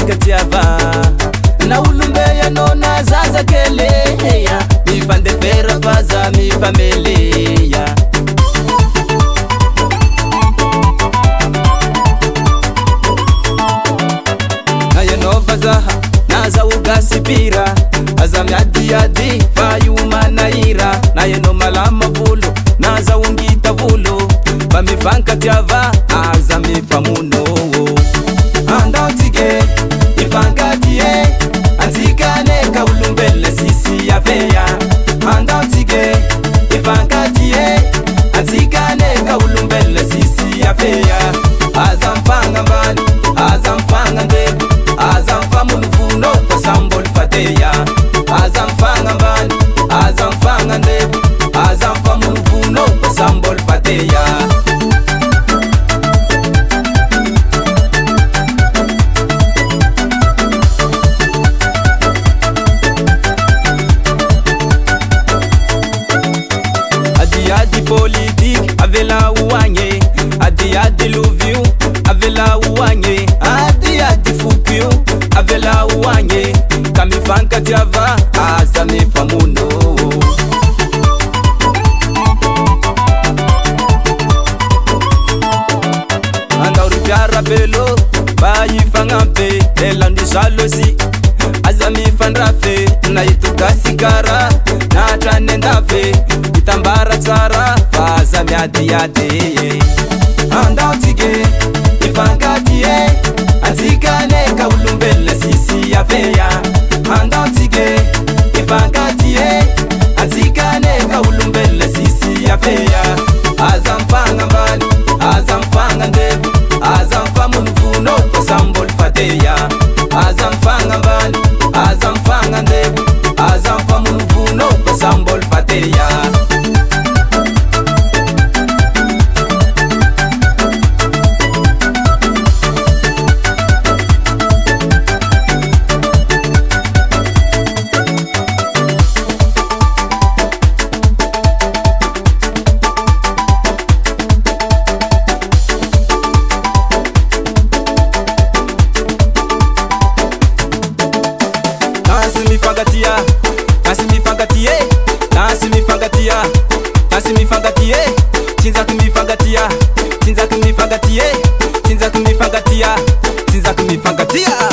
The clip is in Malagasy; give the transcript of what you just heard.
mifankatiava na ulumbeya nona zaza keleya mifandefera faza mifameleya nayenova naza ugasipira aza myadiyadi fayumanaira nayeno malama vulo naza ungita vulo bamifankatiava aza mifamuno andautige ifankatie antikane kaulumbele sisi ya veya andautige ifankatie antikane kaulumbele sisi ya veya aza mfanga mbali aza mfanga ndevu aza mfamunuvuno fasambol fateya aza mfanga mbali aza mfanga ndevu aza mfamunuvuno fasambol fateya Adi politique avela uanye adi luviu avela uanye adi fukiu avela uanye kamifanka tiava aza mifamuno anda uripiara belo bayifangampe elandisalosi aza mifandrafe na itukasikara na tranendafe itambara tsara faza myadiyade andautige ifankatie antikane kaulumbele sisi ya veya andautige ifankatie antikane kaulumbele sisi ya veya aza mfanga mbali aza mfanga ndevu aza mfamunuvuno fasambol fateya aza mfanga mbali aza mfanga ndevu aza mfamunuvuno fasambol fateya Tinza kumifangatia